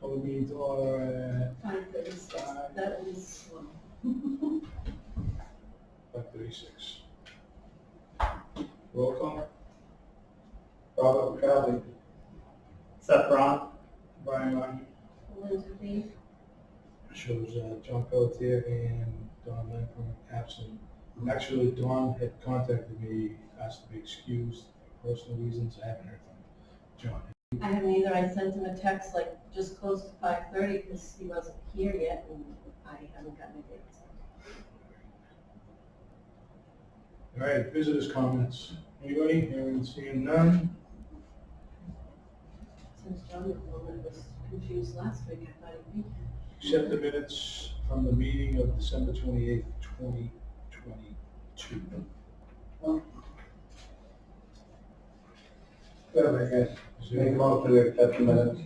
All the meetings are 5:36. That is slow. 5:36. Roll call. Robert McCarthy. Seth Braun. Brian Martin. Linda B. Shows John Pelletier and Don Lampron absent. Actually, Don had contacted me, asked to be excused for personal reasons. I haven't heard from John. I haven't either. I sent him a text like just close to 5:30 because he wasn't here yet and I haven't gotten a date. All right, visitors' comments. Anybody? Hearing and seeing none. Since John was the one that was confused last week, I thought he'd be here. Accept the minutes from the meeting of December 28th, 2022. Good, I guess. Is Make a there motion to accept the minutes.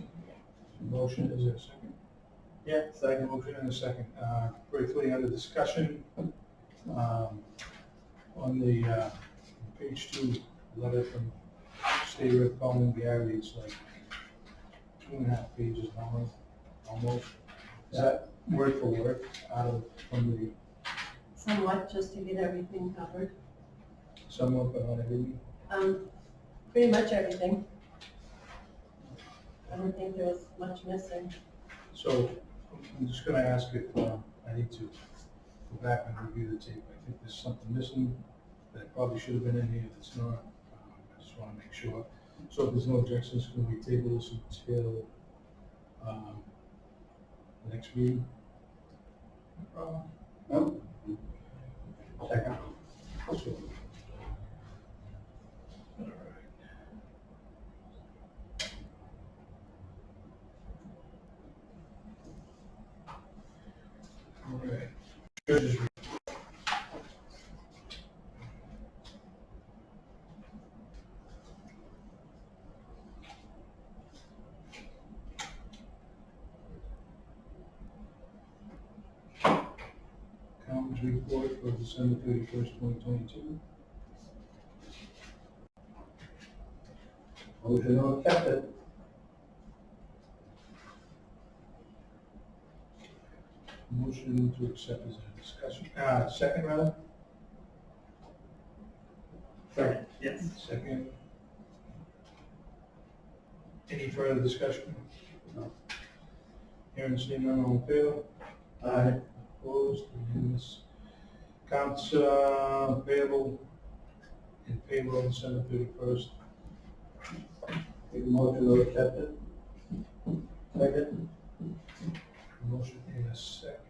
a motion? Is there a second? Yeah, second. Motion and a second. Briefly under discussion, on the page 2 letter from State Rep. Coleman Gary, it's like 2.5 pages long, almost. Is that word for word from the Somewhat, just to get everything covered. somewhat, but not everything? Pretty much everything. I don't think there was much missing. So I'm just gonna ask if I need to go back and review the tape. I think there's something missing that probably should have been in here. If it's not, I just wanna make sure. So if there's no objections, can we table this until the next meeting? No? Second. So, all right. All right. Judges. Accountant's report for December 31st, 2022. Motion to accept it. Motion to accept as a discussion, second rather? Second. Yes. Second. Any further discussion? No. Hearing and seeing none, all in favor? Aye. Opposed, unanimous. Accounts payable and payroll December 31st. Make a motion to accept it. Second. Motion in a second.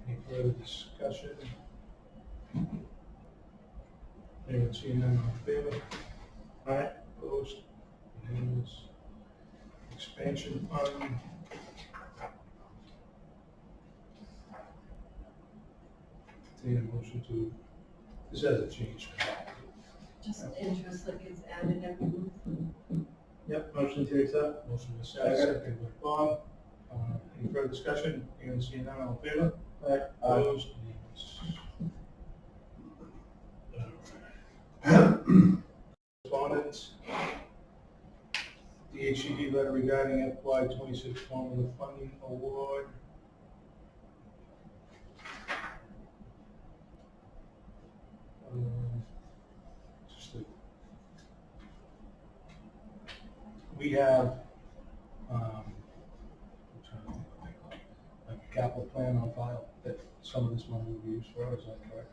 Any further discussion? Hearing and seeing none, all in favor? Aye. Opposed, unanimous. Expansion fund. Take a motion to, this hasn't changed. Just interest like it's added every month. Yep, motion to accept. Motion is second by Bob. Any further discussion? Hearing and seeing none, all in favor? Aye. Opposed, unanimous. Correspondence. DHCD letter regarding FY 26 formula funding award. Just a- We have, I'm trying to think what they call it, a capital plan on file that some of this money will be used for, is that correct?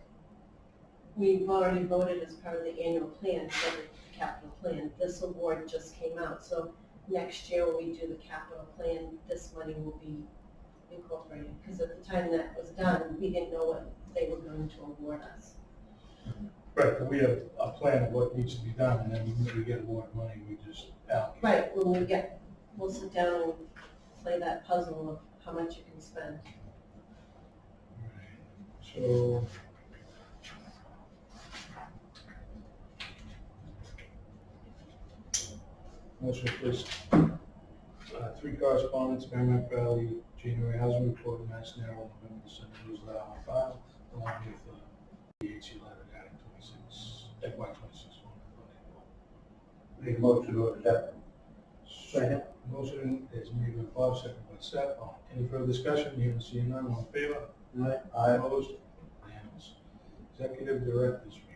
We've already voted as part of the annual plan for the capital plan. This award just came out, so next year when we do the capital plan, this money will be incorporated. Because at the time that was done, we didn't know what they were going to award us. Right, but we have a plan of what needs to be done, and then when we get awarded money, we just allocate. Right, we'll sit down and play that puzzle of how much you can spend. So, motion please. 3 correspondence, Merrimack Valley, January housing report, Mass Narrow, November, December newsletter on file, along with DHC letter regarding 26 FY 26. Make a motion to accept. Second. Motion is made by Bob, second by Seth. Any further discussion? Hearing and seeing none, all in favor? Aye. Opposed? Unanimous. Executive Director's Report.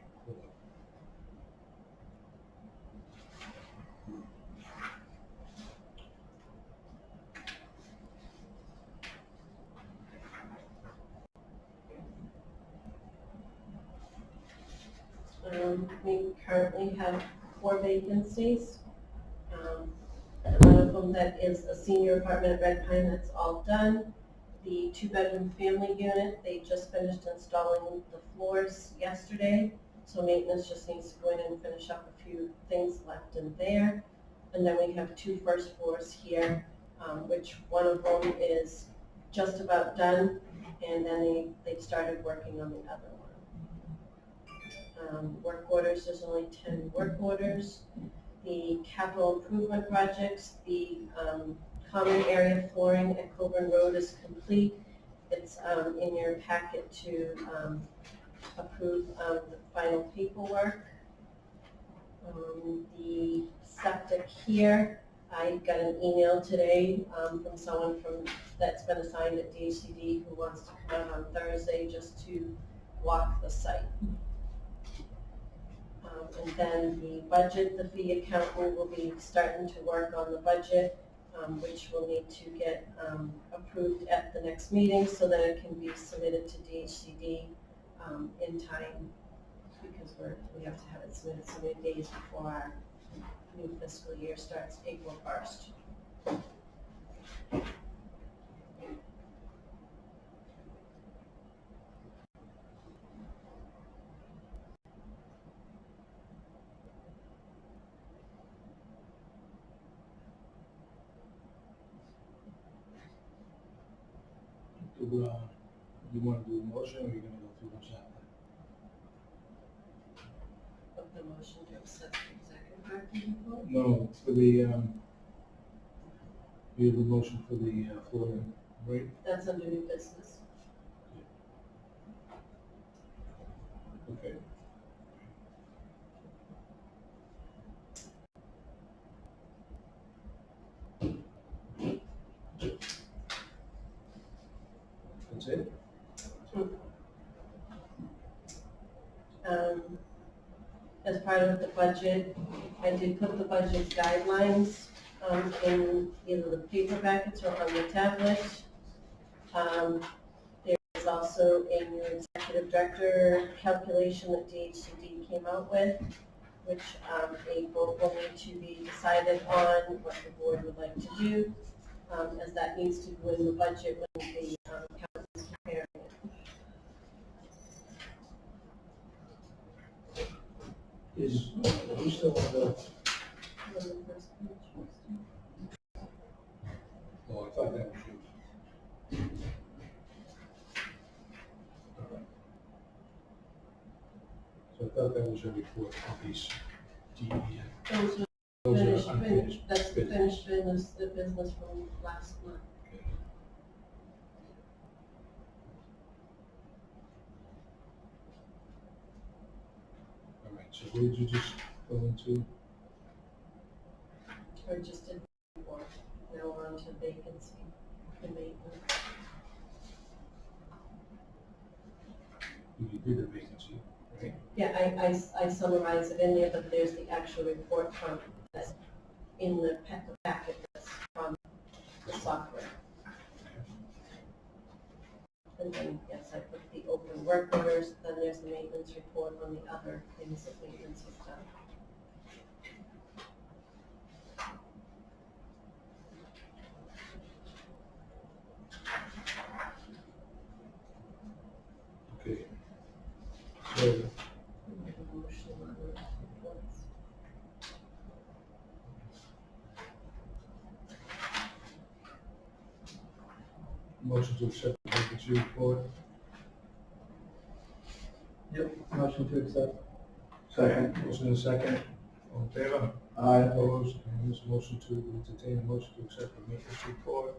We currently have 4 vacancies. One of them that is a senior apartment at Red Pine, that's all done. The 2-bedroom family unit, they just finished installing the floors yesterday, so maintenance just needs to go in and finish up a few things left in there. And then we have 2 first floors here, which one of them is just about done, and then they started working on the other one. Work orders, there's only 10 work orders. The capital improvement projects, the common area flooring at Coburn Road is complete. It's in your packet to approve the final paperwork. The septic here, I got an email today from someone that's been assigned at DHCD who wants to come out on Thursday just to walk the site. And then the budget, the fee accountant will be starting to work on the budget, which will need to get approved at the next meeting so that it can be submitted to DHCD in time, because we have to have it submitted so many days before our new fiscal year starts, April 1st. Do you want to do a motion, or are you going to go through them separately? Of the motion to accept the executive director's report? No, for the, you have a motion for the flooring, right? That's under new business. Okay. That's it? As part of the budget, I did put the budget guidelines in either the paper packets or on the tablet. There is also a new executive director calculation that DHCD came out with, which a vote will need to be decided on what the board would like to do, as that needs to go in the budget when the accountant is preparing it. Is, are we still on the, On the first page. oh, I thought that was you. So I thought that was your report on these DEF. Those are Those finished, are unfinished. that's the finished business, the business from last month. Okay. All right, so what did you just go into? Or just did before, now we're on to vacancy and maintenance. You did the vacancy, right? Yeah, I summarize it in there, but there's the actual report from, that's in the packet that's from the software. And then, yes, I put the open work orders, then there's the maintenance report on the other things that maintenance has done. Okay. So, We have a motion on the reports. motion to accept the vacancy report. Yep, motion to accept. Second. Motion and second. All in favor? Aye. Opposed? And this motion to entertain a motion to accept the maintenance report.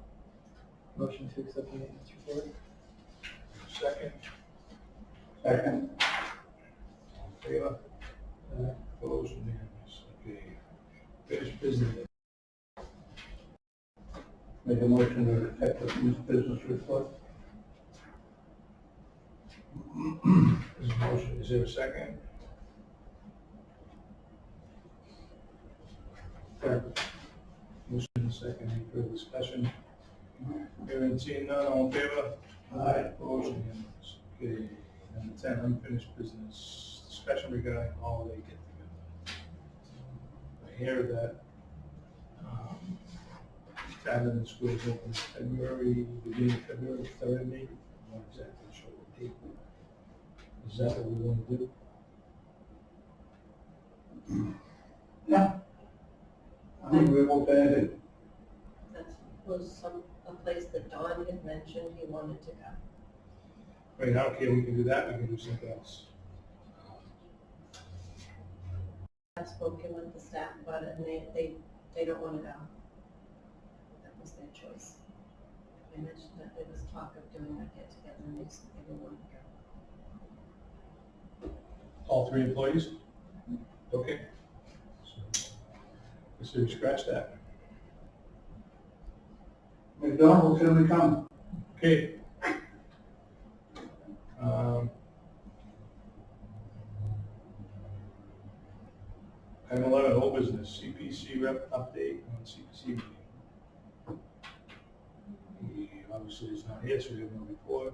Motion to accept the maintenance report. Second. Second. All in favor? Opposed, unanimous. Okay. Finished business. Make a motion to accept the finished business report. There's a motion, is there a second? Second. Motion and second, any further discussion? Hearing and seeing none, all in favor? Aye. Opposed, unanimous. Okay, number 10, unfinished business, discussion regarding holiday get-together. I hear that, Tavern School is open in February, beginning of February 3rd, maybe? I'm not exactly sure what date. Is that what we want to do? Yeah. I mean, we won't pay anything. That was a place that Don had mentioned he wanted to go. I mean, I don't care, we can do that, we can do something else. I've spoken with the staff about it, and they don't want to go. That was their choice. I mentioned that there was talk of doing a get-together, and they said they didn't want to go. All 3 employees? Okay. So we scratch that. McDonald's gonna come. Okay. Item 11, old business, CPC rep update on CPC meeting. He obviously is not here, so we have no report.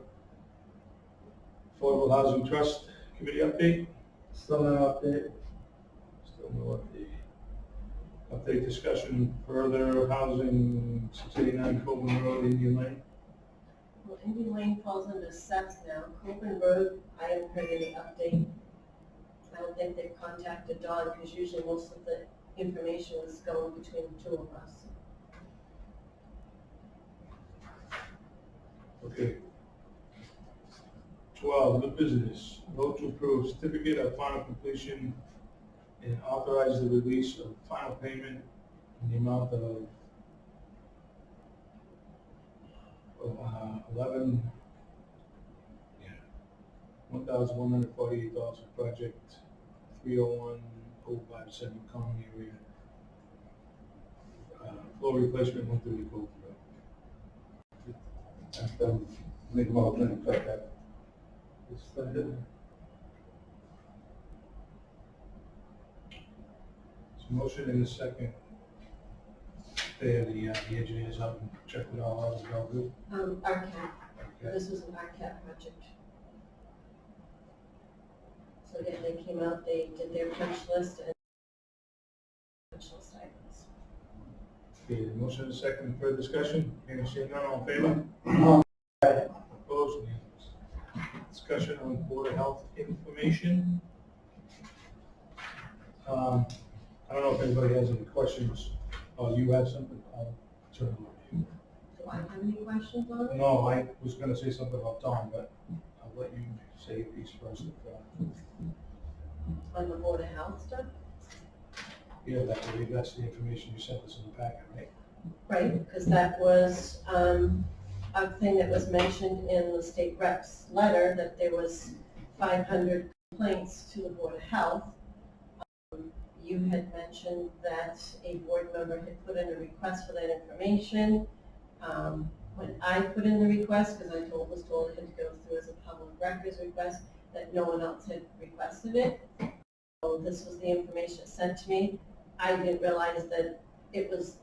Affordable Housing Trust Committee update, Still no update. still no update. Update discussion, further housing, 689 Coleman Road, Indian Lane. Well, Indian Lane falls under Seth's now. Copeland Road, I haven't heard any update. I don't think they've contacted Don, because usually most of the information is going between the two of us. Okay. 12, new business, vote to approve certificate of final completion and authorize the release of final payment in the amount of 1,148 dollars for project 301057 common area. Floor replacement 134 Road. And, make a motion to accept that. Second. So motion in a second. They have the engineers out and check it all out, is it all good? RCAP, Okay. this was an RCAP project. So yeah, they came out, they did their punch list and punch list items. Okay, the motion in a second, further discussion, hearing seeing none, all in favor? Opposed, unanimous. Discussion on Board of Health information. I don't know if anybody has any questions. Oh, you have something? I'll turn it over to you. Do I have any questions on it? No, I was gonna say something about Tom, but I'll let you say a piece first. On the Board of Health stuff? Yeah, that's the information you sent us in the packet, right? Right, because that was, a thing that was mentioned in the state rep's letter, that there was 500 complaints to the Board of Health. You had mentioned that a board member had put in a request for that information. When I put in the request, because I was told it had to go through as a public records request, that no one else had requested it. So this was the information sent to me. I didn't realize that it was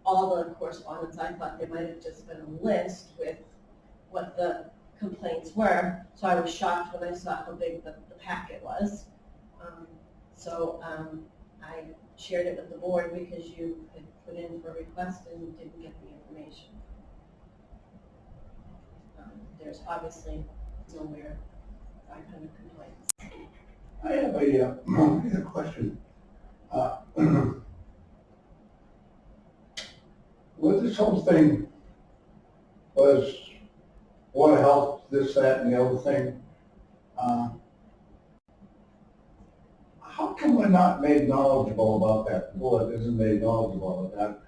all the correspondence. I thought there might have just been a list with what the complaints were. So I was shocked when I saw how big the packet was. I shared it with the board because you had put in for a request and didn't get the information. There's obviously nowhere 500 complaints. I have a question. With this whole thing was Board of Health, this, that, and the other thing, how come we're not made knowledgeable about that? The board isn't made knowledgeable about that.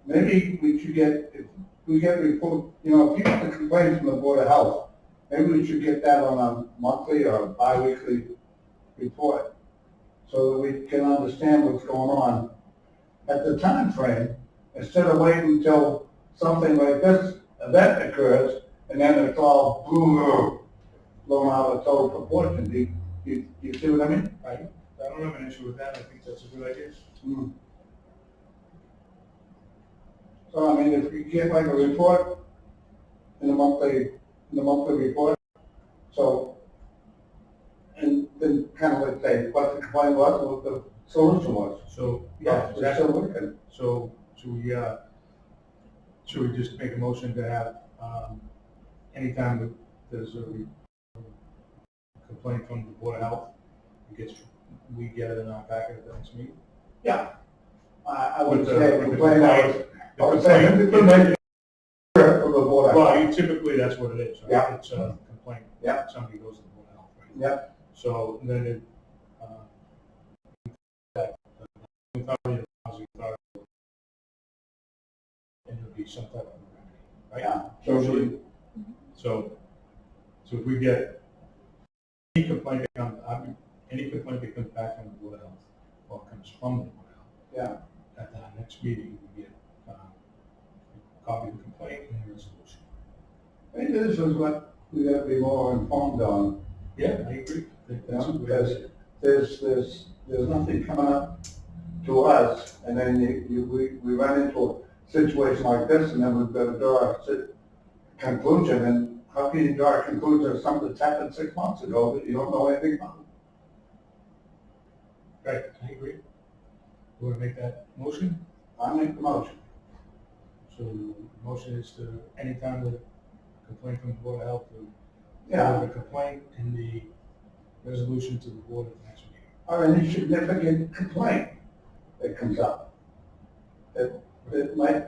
Maybe we should get, if we get a report, if you get a complaint from the Board of Health, maybe we should get that on a monthly or bi-weekly report. so that we can understand what's going on at the time frame, instead of waiting until something like this event occurs, and then it's all blown out of total proportion. Do you see what I mean? I don't have an issue with that, I think that's a good idea. Hmm. So, I mean, if you get like a report in the monthly report, so, and then kind of like say what the complaint was, and what the solution was. So, Yeah, we're still working. So, should we just make a motion to have, anytime that there's a complaint from the Board of Health, we get it in our packet at the next meeting? Yeah. I would With say the complaint, I would say complaint- information for the board. Well, typically that's what it is, right? Yeah. It's a complaint. Yeah. Somebody goes to the Board of Health, right? Yeah. So then it, that, authority, housing authority, and it'll be some type of remedy, right? Yeah. Usually, so if we get any complaint that comes, any complaint that comes back from the Board of Health, or comes from the Board of Health, Yeah. at the next meeting, we get, a copy of the complaint and the resolution. Maybe this is what we gotta be more informed on. Yeah, I agree. I think that's a good Because idea. there's nothing coming up to us, and then we run into a situation like this, and then we've got to draw a conclusion, and how can you draw a conclusion of something that's happened 6 months ago that you don't know anything about? Right, I agree. You want to make that motion? I make the motion. So the motion is to, anytime the complaint from the Board of Health, to Yeah, forward the complaint and the resolution to the board at the next meeting. or any significant complaint that comes up. It might,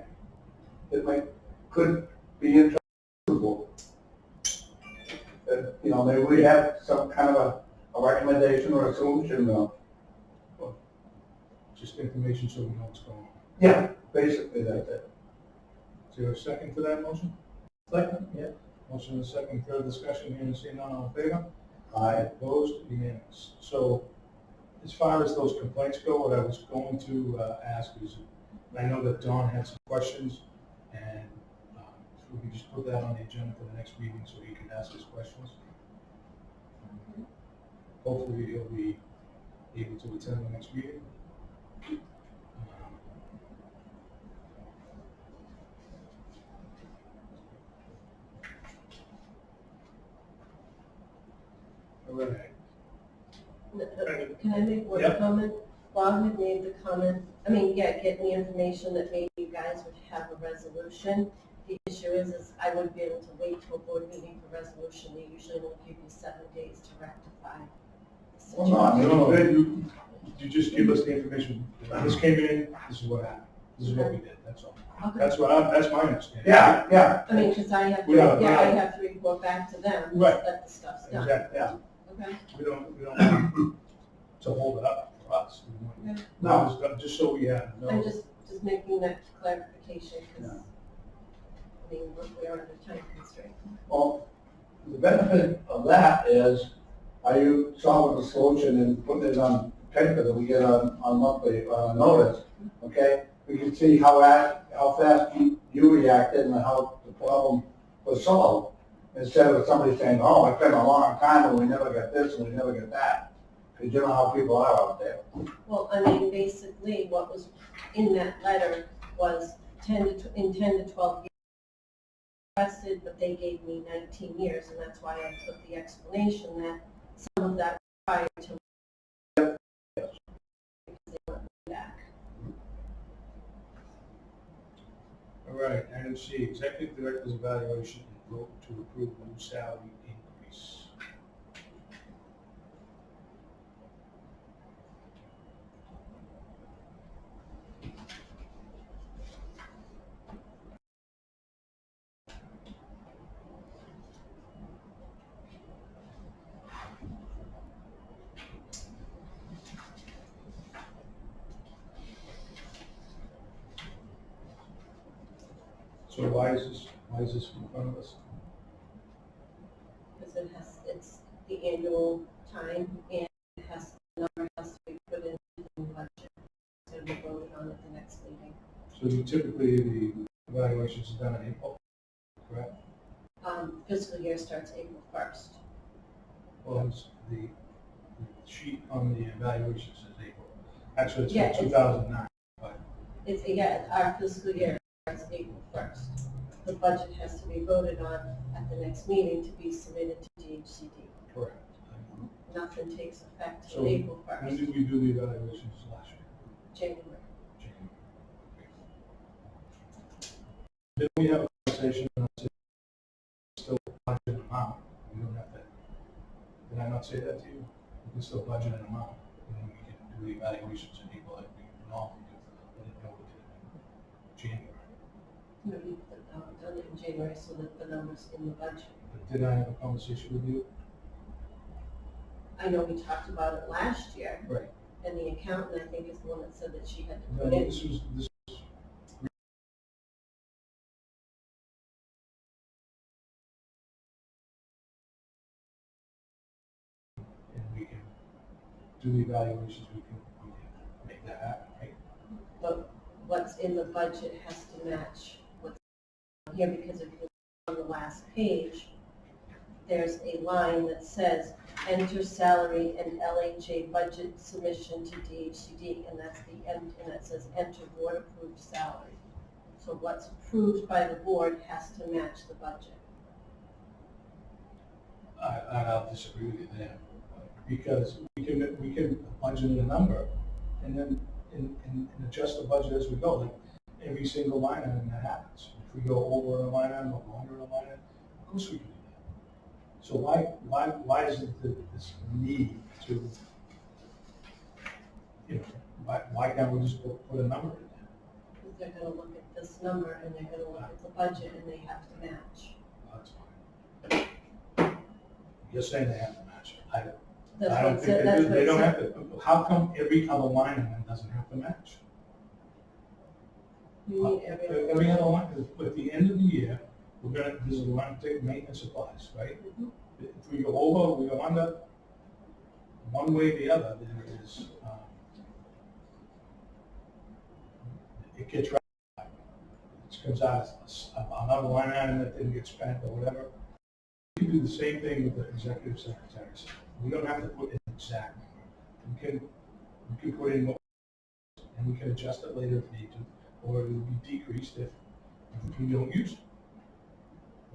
could be interesting. That, you know, maybe we have some kind of a recommendation or a solution, Just information so we know what's going on. yeah, basically that's it. Is there a second to that motion? Second, yeah. Motion and a second, further discussion, here and seeing none, all in favor? Opposed, unanimous. So, as far as those complaints go, what I was going to ask is, I know that Don had some questions, and if we could just put that on the agenda for the next meeting so he can ask his questions. Hopefully, he'll be able to attend the next meeting. All right. Can I make one Yep. comment? Bob had made the comment, getting the information that maybe you guys would have a resolution. The issue is I wouldn't be able to wait till a board meeting for resolution. They usually will give you 7 days to rectify the Well, no, I situation. mean, You just give us the information. This came in, this is what happened. This is what we did, that's all. Okay. That's my understanding. yeah, Because I have to, Yeah. I have to report back to them Right. that the stuff's done. Exactly. yeah. Okay? We don't want to hold it up for us. We want- No. Just so we have I'm no, just making that clarification because, Yeah. we are under time constraint. Well, the benefit of that is, are you solving the solution and putting it on paper that we get on monthly, notice, okay? We can see how fast you reacted and how the problem was solved, instead of somebody saying, oh, it's been a long time and we never got this and we never got that. Because you know how people are out there. Well, basically what was in that letter was 10 to 12 years requested, but they gave me 19 years, and that's why I put the explanation that some of that prior to because they want me back. all right, item C, executive director's evaluation and vote to approve new salary increase. So why is this in front of us? Because it's the annual time, and the number has to be put So you typically, the evaluations are done in April, correct? Fiscal year starts April 1st. Well, the sheet on the evaluations is April. Actually, it's Yeah, from 2009, but Our fiscal year starts April 1st. The budget has to be voted on at the next meeting to be submitted to DHCD. correct. Nothing takes effect So till April when 1st, did we do the evaluations last year? January. January. Did we have a conversation on still budget amount? We don't have to, did I not say that to you? We can still budget an amount, and then we can do the evaluations in April like we normally do. I didn't know we did it in January. You know, we've done it in January so that the numbers in the budget. But did I have a conversation with you? I know we talked about it last year, Right. and the accountant, I think, is the one that said that she had to No, put in. this was, and we can do the evaluations, we can make that happen, right? But what's in the budget has to match what's here, because if you look on the last page, there's a line that says, enter salary and LHA budget submission to DHCD, and that's the end, and that says, enter board approved salary. So what's approved by the board has to match the budget. I'll disagree with you there, because we can budget in a number, and then, and adjust the budget as we go, like, every single line item that happens. If we go over a line item or under a line item, of course we can do that. So why is it this need to, you know, why can't we just put a number in there? Because they're gonna look at this number, and they're gonna look at the budget, and they have to match. That's fine. You're saying they have to match it. I That's don't what it think said, they that's do. what They it don't said. have to. How come every other line item doesn't have to match? You need Every other line, at the end of the year, this is the line, take maintenance supplies, right? Mhm. If we go over, we go under, one way or the other, there is, it gets ratified. It comes out as another line item that didn't get spent or whatever. We can do the same thing with the executive secretaries. We don't have to put in exact number. We can put in what, and we can adjust it later if we need to, or it will be decreased if we don't use it.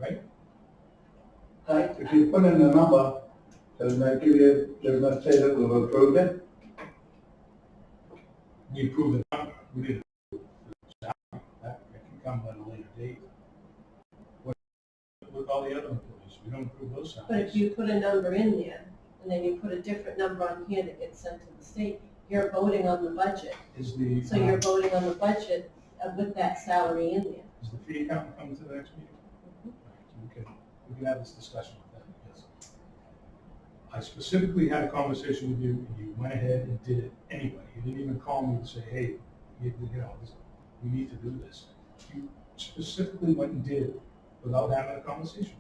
Right? If you put in the number, doesn't that say that we've approved it? We approve the number, we didn't approve the salary. That can come at a later date. What with all the other employees, we don't approve those salaries. But if you put a number in there, and then you put a different number on here that gets sent to the state, you're voting on the budget. Is the, So you're voting on the budget with that salary in there. is the fee accountant coming to the next meeting? We can have this discussion with them, because I specifically had a conversation with you, and you went ahead and did it anyway. You didn't even call me to say, hey, you know, we need to do this. You specifically went and did it without having a conversation.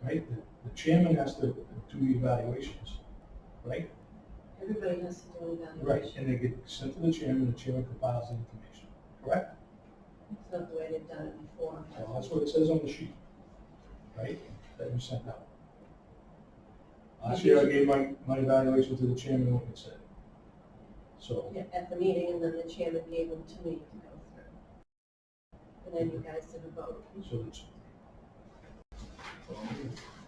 Right? The chairman has to do the evaluations, right? Everybody has to do an Right, evaluation. and they get sent to the chairman compiles the information, correct? It's not the way they've done it before. Well, that's what it says on the sheet, right, that you sent out. Last year, I gave my evaluation to the chairman, what it said. So, Yeah, at the meeting, and then the chairman gave them to me to go through. And then you guys did a vote. so it's.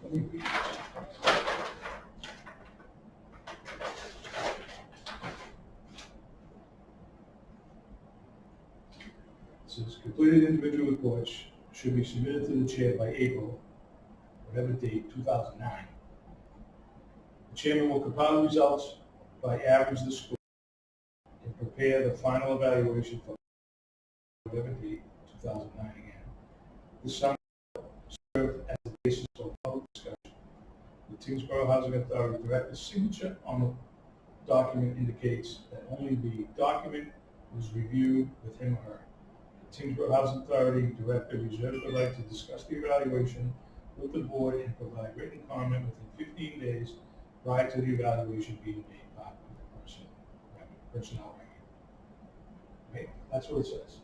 Let me read this. It says, completed individual reports should be submitted to the chair by April, whatever date, 2009. The chairman will compile the results by average the score and prepare the final evaluation for whatever date, 2009 again. The summary will serve as the basis for public discussion. The Tyngsborough Housing Authority Director's signature on the document indicates that only the document was reviewed with him or her. The Tyngsborough Housing Authority Director reserves the right to discuss the evaluation with the board and provide written comment within 15 days prior to the evaluation being made part of the personnel record. right? That's what it says.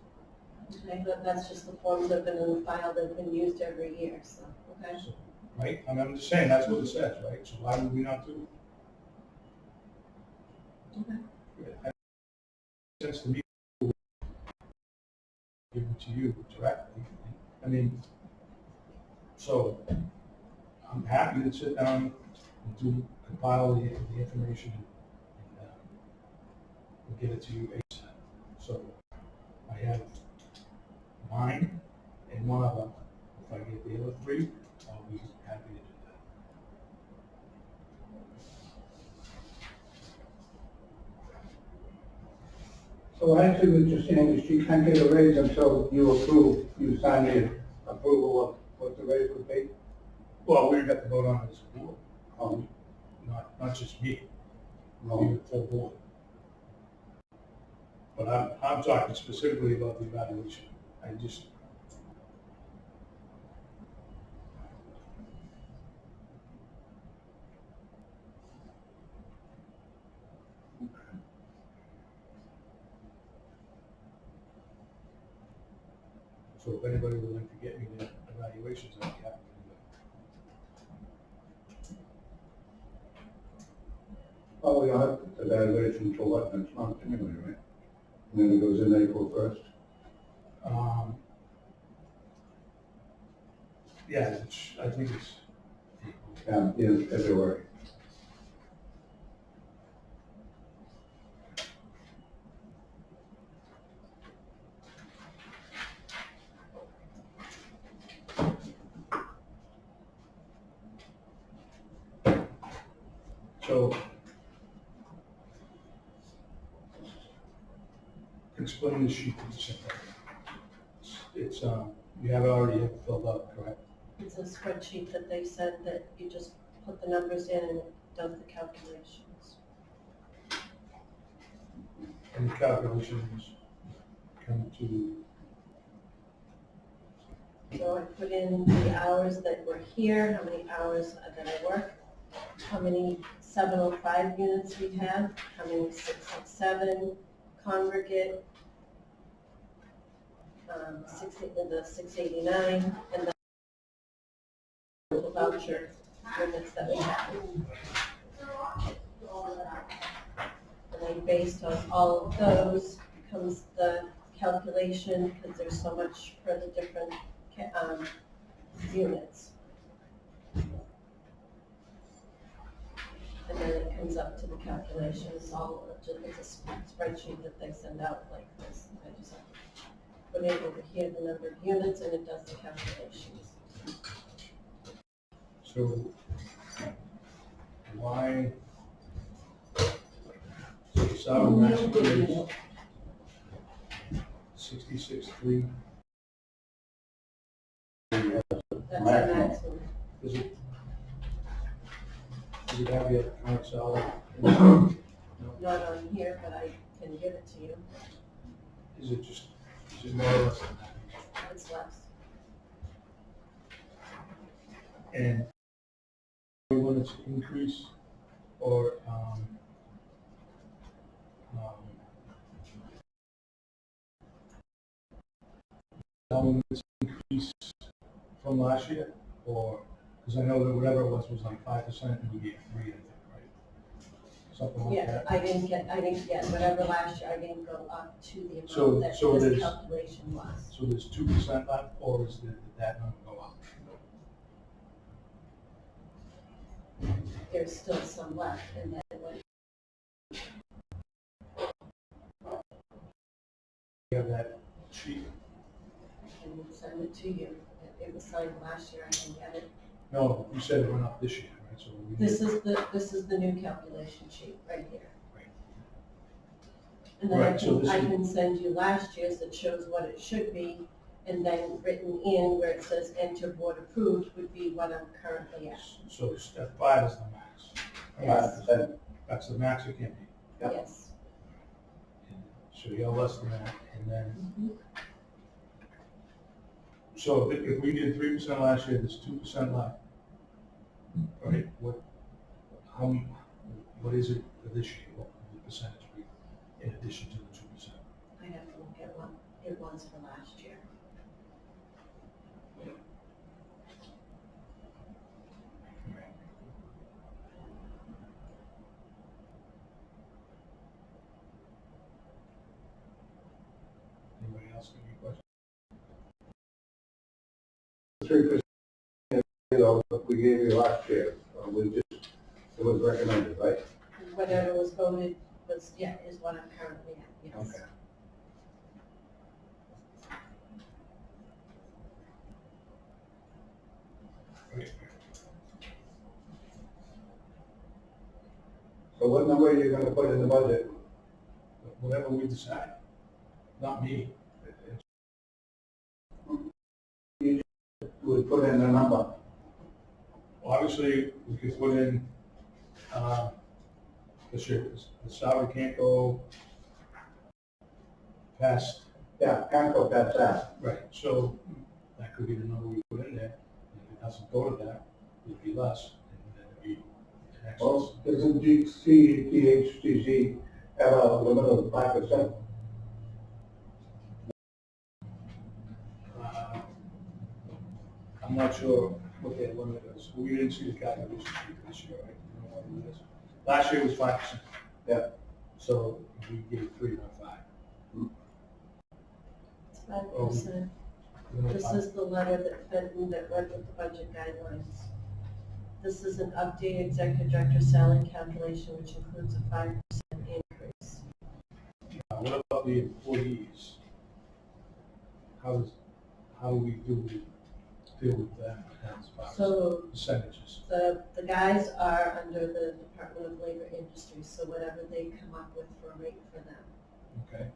Okay, but that's just the forms that have been in the file that have been used every year, so, okay? So, right? I mean, I'm just saying, that's what it says, right? So why would we not do Okay. it? It makes sense to me to give it to you directly. I mean, so I'm happy to sit down and compile the information and get it to you ASAP. So I have mine and one other. If I get the other three, I'll be happy to do that. So actually what you're saying is she can't get a raise until you sign the approval of what the raise would be? Well, we've got to vote on it as a board, Um, not just me, no. the full board. But I'm talking specifically about the evaluation. I just, so if anybody would like to get me the evaluations, I'd be happy to do that. Oh, we don't have evaluation until what, next month anyway, right? And then it goes in April 1st. Yeah, I think it's, Yeah, in February. so. Explain the sheet that you sent out. It's, you have it already filled out, correct? It's a spreadsheet that they said that you just put the numbers in and it does the calculations. And the calculations come to, So I put in the hours that were here, how many hours that I work, how many 705 units we have, how many 667 congregate, the 689, and the voucher units that we have. And then based on all of those comes the calculation, because there's so much for the different units. And then it comes up to the calculations, all of it, it's a spreadsheet that they send out like this. I just have to put in over here the number of units and it does the calculations. so why, so the salary maximum is 66,300. That's the Maximum. maximum. Is it, does it have your current salary? Not on here, but I can give it to you. Is it just, is it more or less than that? It's less. And when it's increase or, when it's increase from last year, or, because I know that whatever it was like 5% and we gave 3, I think, right? Something like Yeah, that. I didn't get whatever last year, I didn't go up to the So- amount that so this there's- calculation was. So there's 2% left, or is that number go up? There's still some left, and then when You have that sheet? I can send it to you. It was signed last year, I can get it. No, you said it went up this year, right? So we This is the new calculation sheet right here. Right. And then I Right, so can, this I is- can send you last year's that shows what it should be, and then written in where it says enter board approved would be what I'm currently at. So step 5 is the max. Yes. 5%. That's the max it can be. Yeah. Yes. So you're less than that, and then, Mhm. so if we did 3% last year, there's 2% left. Right, what is it for this year? What would the percentage be in addition to the 2%? I have to it was for last year. Anybody else have any questions? 3%, that we gave you last year, it was recommended, right? Whatever was voted was, yeah, is what I'm currently at, yes. Okay. Okay. So what number are you gonna put in the budget? Whatever we decide, not me. You would put in a number. Obviously, we could put in, the salary can't go past, Yeah, can't go past that. right, so that could be the number we put in there. If it doesn't go to that, it'd be less, and then it'd be in excess. Well, doesn't DHCC have a limit of 5%? I'm not sure what their limit is. We didn't see the calculation sheet this year, right? You know what it is? Last year was 5%. Yeah. So we gave 3, not 5. It's 5%. This is the letter that went with the budget guidelines. This is an updated executive director salary calculation, which includes a 5% increase. What about the employees? How do we deal with that as far as So percentages? the guys are under the Department of Labor Industries, so whatever they come up with for a rate for them. Okay,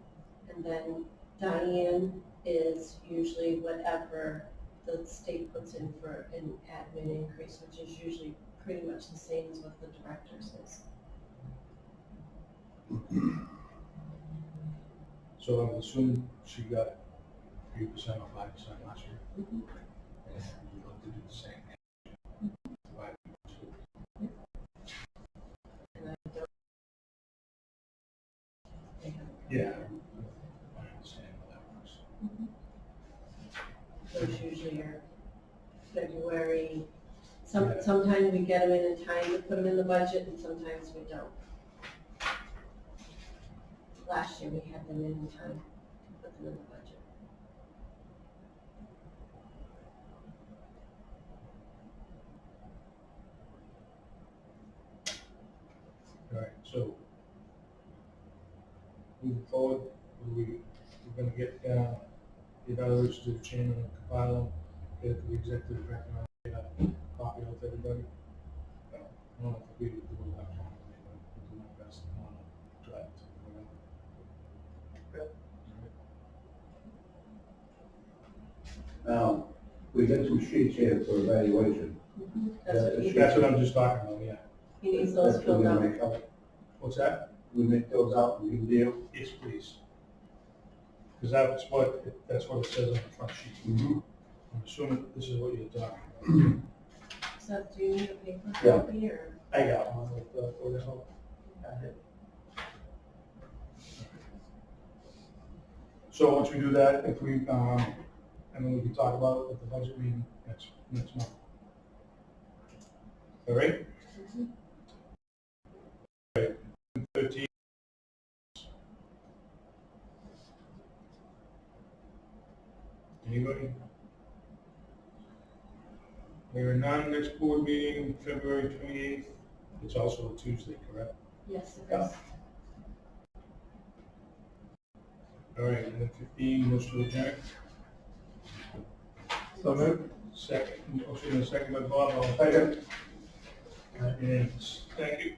And then Diane is usually whatever the state puts in for an admin increase, which is usually pretty much the same as what the director's is. so I'm assuming she got 3% or 5% last year. Mhm. And we'd like to do the same. Why? And I don't. They haven't. Yeah, I understand how that works. Those usually are February. Yeah. Sometimes we get them in time to put them in the budget, and sometimes we don't. Last year, we had them in time to put them in the budget. All right, so moving forward, we're gonna get others to the chairman and compile them, get it to the executive director, and get a copy of everybody. I don't know if we do it electronically, but we'll do my best. I want to try to, whatever. Now, we get some sheets here for evaluation. That's what he, That's what I'm just talking about, yeah. he needs those That's what filled we're out. gonna make up. What's that? We make those out and give deal. Yes, please. Because that's what it says on the front sheet. Mm-hmm. I'm assuming this is what you're talking about. So do you need a paper Yeah. copy or? I got one with, for the help. So once we do that, if we, and then we can talk about it at the budget meeting next month. All right? Mhm. 13. Anybody? There are none. Next board meeting, February 28th. It's also a Tuesday, correct? Yes, it Yeah. is. All right, and then 15, motion to adjourn. So moved. Second, motion and second by Bob, all in favor? Second. Unanimous. Thank you.